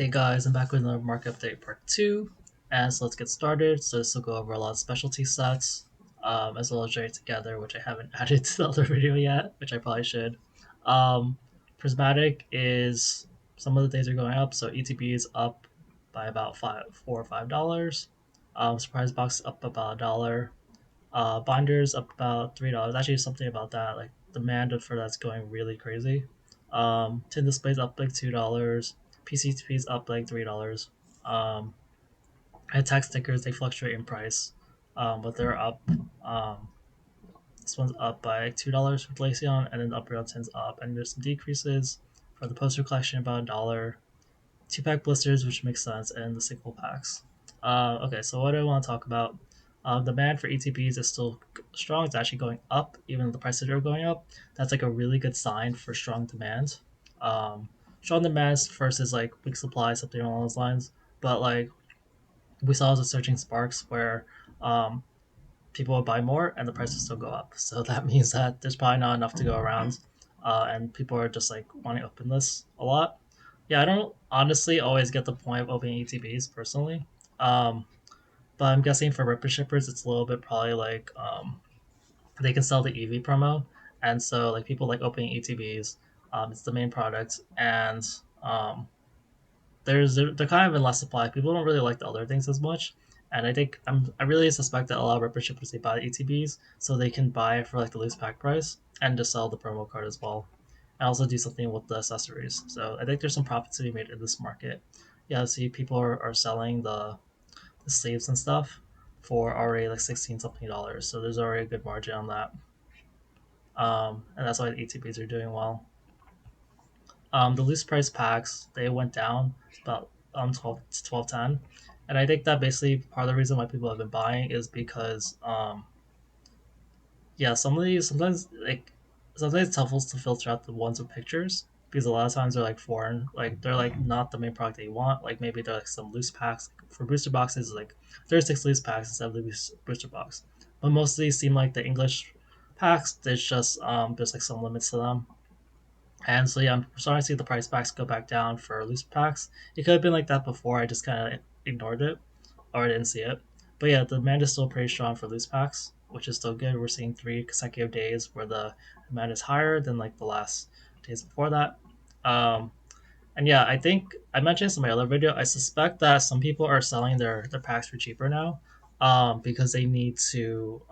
Hey guys, I'm back with another market update part 2, and so let's get started. So this will go over a lot of specialty sets, as well as J together, which I haven't added to the other video yet, which I probably should. Um, Prismatic is, some of the days are going up, so ETB is up by about $4 or $5. Surprise box up about $1. Binders up about $3. Actually, something about that, like demand for that's going really crazy. Tin displays up like $2. PCTPs up like $3. Um, and tag stickers they fluctuate in price, but they're up. This one's up by $2 for Glaceon, and then the upper tin's up, and there's some decreases for the poster collection about $1. Two-pack blisters, which makes sense, and the single packs. Okay, so what do I want to talk about? Demand for ETPs is still strong. It's actually going up, even though the prices are going up. That's like a really good sign for strong demand. Strong demand versus like weak supply, something along those lines. But like we saw as a surging sparks where um, people will buy more and the price will still go up. So that means that there's probably not enough to go around, and people are just like wanting to open this a lot. Yeah, I don't honestly always get the point of opening ETBs personally, um, but I'm guessing for ripper shippers, it's a little bit probably like they can sell the EV promo, and so like people like opening ETBs. It's the main product, and um, they're kind of in less supply. People don't really like the other things as much, and I really suspect that a lot of ripper shippers they buy ETBs so they can buy it for like the loose pack price and just sell the promo card as well, and also do something with the accessories. So I think there's some profit to be made in this market. Yeah, see people are selling the sleeves and stuff for already like 16 something dollars. So there's already a good margin on that, and that's why the ETBs are doing well. The loose price packs they went down about 12 to 12.10, and I think that basically part of the reason why people have been buying is because yeah, some of these sometimes it's helpful to filter out the ones with pictures because a lot of times they're like foreign, like they're like not the main product that you want. Like maybe they're like some loose packs for booster boxes, like 36 loose packs instead of the booster box. But most of these seem like the English packs. There's like some limits to them. And so yeah, I'm starting to see the price packs go back down for loose packs. It could have been like that before. I just kind of ignored it or I didn't see it. But yeah, the demand is still pretty strong for loose packs, which is still good. We're seeing 3 consecutive days where the demand is higher than like the last days before that. Um, and yeah, I think I mentioned this in my other video. I suspect that some people are selling their packs for cheaper now, because they need to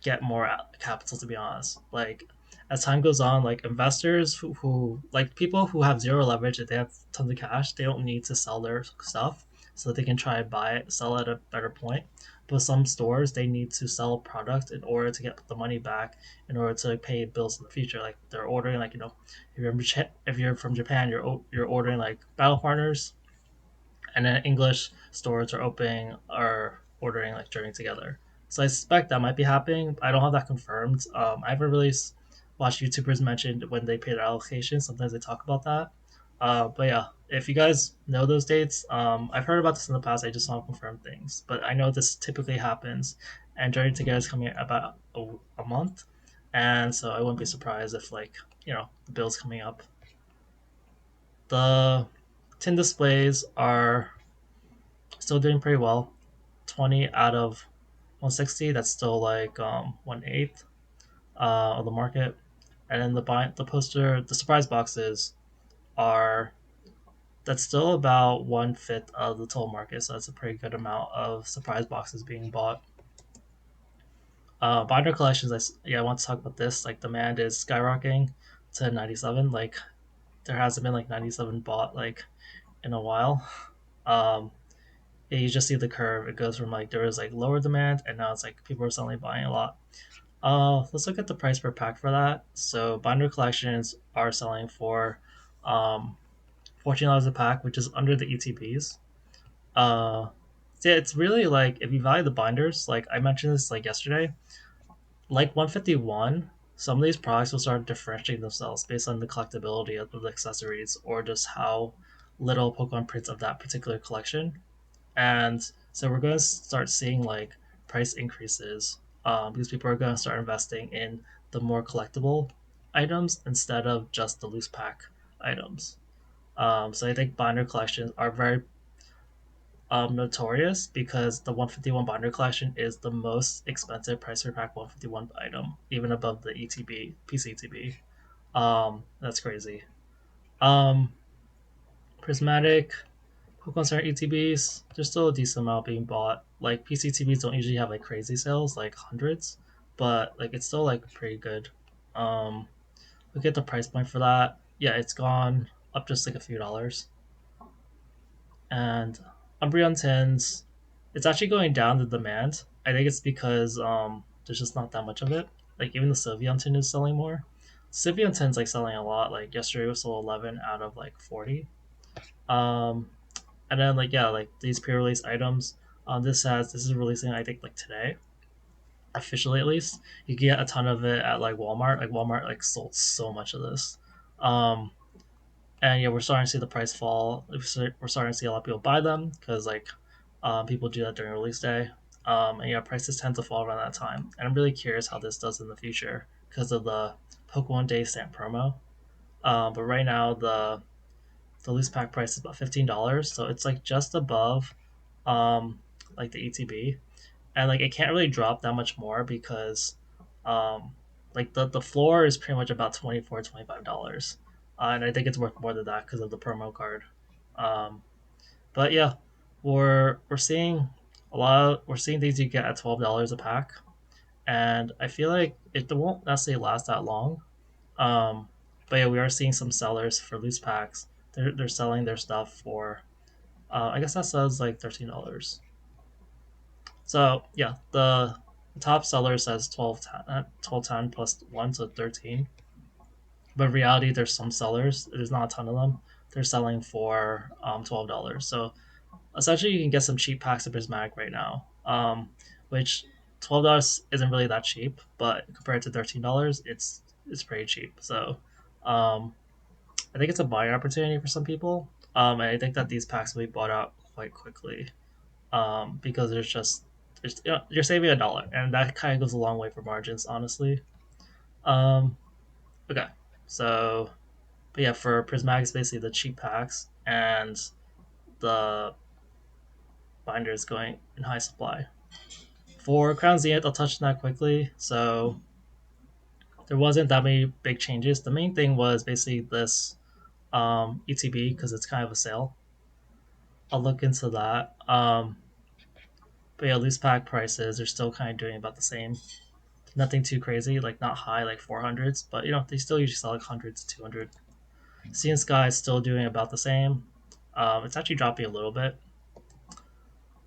get more capital. To be honest, like as time goes on, like investors who like people who have zero leverage, if they have tons of cash, they don't need to sell their stuff so that they can try and buy it, sell at a better point. But some stores they need to sell a product in order to get the money back, in order to pay bills in the future. Like they're ordering, like if you're from Japan, you're ordering like battle partners, and then English stores are ordering like Journey together. So I suspect that might be happening. I don't have that confirmed. I haven't really watched YouTubers mention when they pay their allocation. Sometimes they talk about that. But yeah, if you guys know those dates, I've heard about this in the past. I just don't confirm things, but I know this typically happens. And Journey together is coming in about a month, and so I wouldn't be surprised if like the bill's coming up. The tin displays are still doing pretty well. 20 out of 160. That's still like 1/8 of the market. And then the surprise boxes are that's still about 1/5 of the total market. So that's a pretty good amount of surprise boxes being bought. Binder collections. I want to talk about this. Like demand is skyrocketing to 97. Like there hasn't been like 97 bought like in a while. Um, yeah, you just see the curve. It goes from like there was like lower demand, and now it's like people are suddenly buying a lot. Let's look at the price per pack for that. So binder collections are selling for $14 a pack, which is under the ETPs. Uh, so yeah, it's really like if you value the binders, like I mentioned this like yesterday, like 151. Some of these products will start differentiating themselves based on the collectability of the accessories or just how little Pokemon prints of that particular collection. And so we're going to start seeing like price increases, because people are going to start investing in the more collectible items instead of just the loose pack items. So I think binder collections are very notorious because the 151 binder collection is the most expensive price per pack 151 item, even above the ETB, PCTB. That's crazy. Um, Prismatic, Pokemon Center ETBs, there's still a decent amount being bought. Like PCTBs don't usually have like crazy sales, like hundreds, but like it's still like pretty good. Um, Look at the price point for that. Yeah, it's gone up just like a few dollars. And Umbreon tins, it's actually going down the demand. I think it's because there's just not that much of it. Like even the Sylveon tin is selling more. Sylveon tin's like selling a lot. Like yesterday was sold 11 out of like 40. Um, and then like yeah, like these pre-release items. This is releasing I think like today, officially at least. You can get a ton of it at like Walmart. Like Walmart like sold so much of this. Um, and yeah, we're starting to see the price fall. We're starting to see a lot of people buy them because like people do that during release day. And yeah, prices tend to fall around that time. And I'm really curious how this does in the future because of the Pokemon Day stamp promo. But right now the loose pack price is about $15, so it's like just above like the ETB, and like it can't really drop that much more because um, like the floor is pretty much about $24 to $25, and I think it's worth more than that because of the promo card. Um, but yeah, we're seeing we're seeing things you get at $12 a pack, and I feel like it won't necessarily last that long. Um, but yeah, we are seeing some sellers for loose packs. They're selling their stuff for I guess that says like $13. So yeah, the top seller says 1210 plus 1, so 13. But in reality, there's some sellers. There's not a ton of them. They're selling for $12. So essentially, you can get some cheap packs of Prismatic right now, which $12 isn't really that cheap, but compared to $13, it's pretty cheap. So um, I think it's a buying opportunity for some people. And I think that these packs will be bought out quite quickly because you're saving $1, and that kind of goes a long way for margins, honestly. Um, okay, so but yeah, for Prismatic, it's basically the cheap packs and the binders going in high supply. For Crown Zenith, I'll touch on that quickly. So there wasn't that many big changes. The main thing was basically this ETB because it's kind of a sale. I'll look into that. But yeah, loose pack prices are still kind of doing about the same. Nothing too crazy, like not high like 400s, but they still usually sell like hundreds to 200. Sea and Sky is still doing about the same. It's actually dropping a little bit,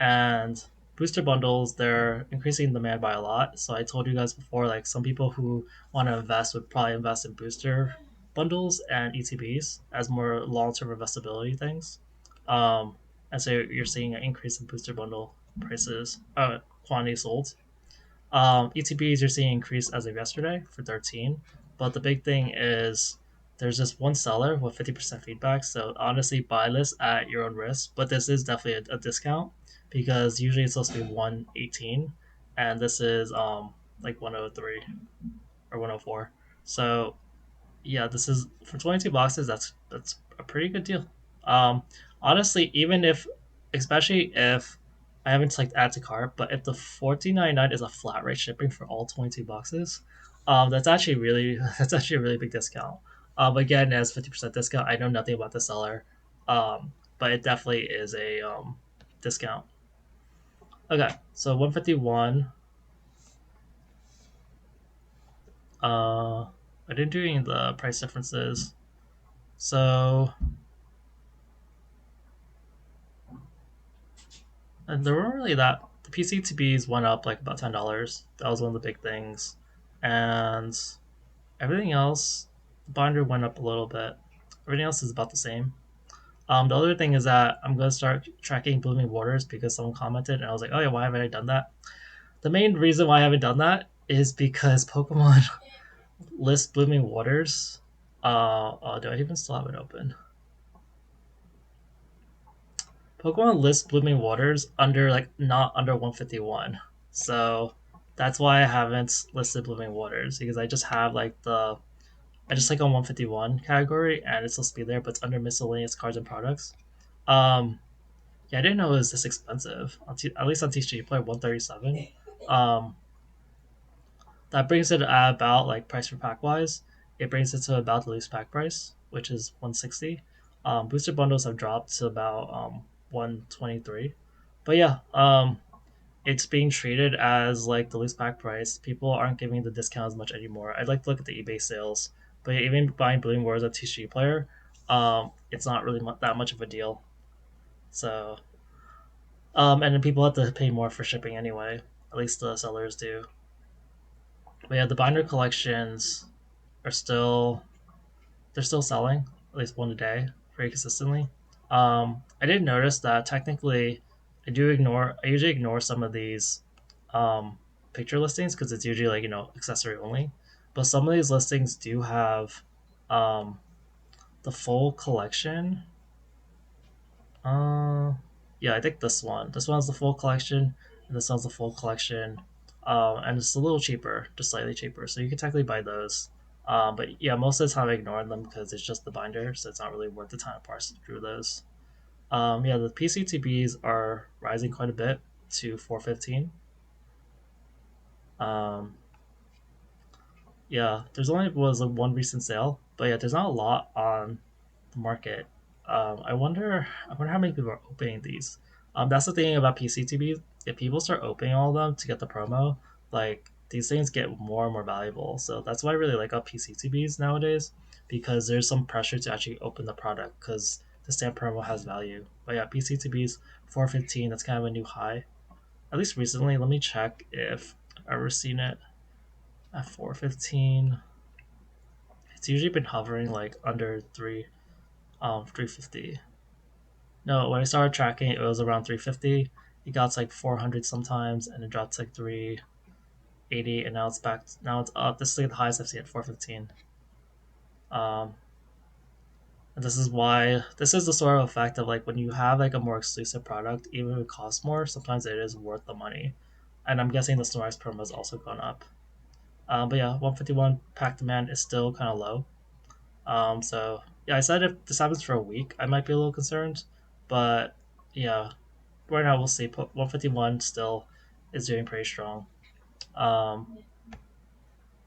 and booster bundles they're increasing demand by a lot. So I told you guys before, like some people who want to invest would probably invest in booster bundles and ETBs as more long-term investability things. Um, and so you're seeing an increase in booster bundle prices, quantity sold. ETBs you're seeing increase as of yesterday for 13, but the big thing is there's just one seller with 50% feedback. So honestly, buy this at your own risk. But this is definitely a discount because usually it's supposed to be 118, and this is like 103 or 104. So yeah, this is for 22 boxes. That's a pretty good deal. Um, Honestly, even if, especially if I haven't select add to cart, but if the 14.99 is a flat rate shipping for all 22 boxes, that's actually really that's actually a really big discount. Again, as 50% discount, I know nothing about the seller, but it definitely is a discount. Okay, so 151. I didn't do any of the price differences. So and there weren't really that. The PCTBs went up like about $10. That was one of the big things, and everything else, the binder went up a little bit. Everything else is about the same. The other thing is that I'm gonna start tracking blooming waters because someone commented, and I was like, oh yeah, why haven't I done that? The main reason why I haven't done that is because Pokemon list blooming waters. Do I even still have it open? Pokemon lists Blooming Waters under like not under 151. So that's why I haven't listed Blooming Waters because I just have like the I just click on 151 category and it's supposed to be there, but it's under miscellaneous cards and products. Um, yeah, I didn't know it was this expensive. At least on TCG Player 137. Um, that brings it at about like price per pack wise. It brings it to about the loose pack price, which is 160. Booster bundles have dropped to about 123. But yeah, it's being treated as like the loose pack price. People aren't giving the discount as much anymore. I'd like to look at the eBay sales, but even buying Bloom Wars at TCG Player, it's not really that much of a deal. So, and then people have to pay more for shipping anyway. At least the sellers do. But yeah, the binder collections are still they're still selling at least one a day very consistently. I did notice that technically, I usually ignore some of these um, picture listings because it's usually like accessory only, but some of these listings do have um, the full collection. Uh, yeah, I think this one's the full collection, and this one's the full collection, and it's a little cheaper, just slightly cheaper. So you can technically buy those. But yeah, most of the time I ignore them because it's just the binder, so it's not really worth the time to parse through those. Yeah, the PCTBs are rising quite a bit to 415. Um, yeah, there's only was a one recent sale, but yeah, there's not a lot on the market. I wonder how many people are opening these. That's the thing about PCTBs. If people start opening all of them to get the promo, like these things get more and more valuable. So that's why I really like PCTBs nowadays because there's some pressure to actually open the product because the stamp promo has value. But yeah, PCTBs 415. That's kind of a new high. At least recently. Let me check if I've ever seen it at 415. It's usually been hovering like under 350. No, when I started tracking, it was around 350. It got to like 400 sometimes, and it dropped to like 380, and now it's back. Now it's up. This is like the highest I've seen at 415. Um, and this is the sort of effect of like when you have like a more exclusive product, even if it costs more, sometimes it is worth the money. And I'm guessing the Snorlax promo has also gone up. But yeah, 151 pack demand is still kind of low. So yeah, I said if this happens for a week, I might be a little concerned. But yeah, right now we'll see. 151 still is doing pretty strong. Um,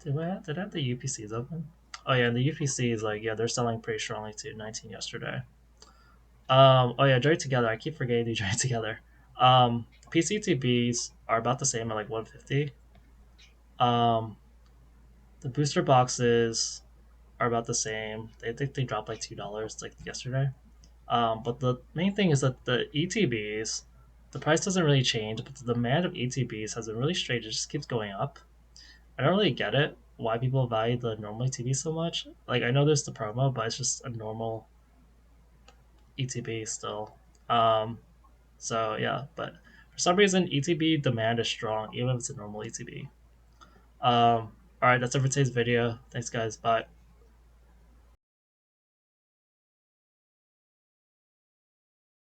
did I have the UPCs open? Oh yeah, and the UPCs like yeah they're selling pretty strongly too. 19 yesterday. Oh yeah, join together. I keep forgetting to join together. PCTBs are about the same at like 150. Um, the booster boxes are about the same. They think they dropped like $2 like yesterday. But the main thing is that the ETBs, the price doesn't really change, but the demand of ETBs has been really strange. It just keeps going up. I don't really get it why people value the normal ETB so much. Like I know there's the promo, but it's just a normal ETB still. Um, so yeah, but for some reason ETB demand is strong even if it's a normal ETB. All right, that's it for today's video. Thanks guys. Bye.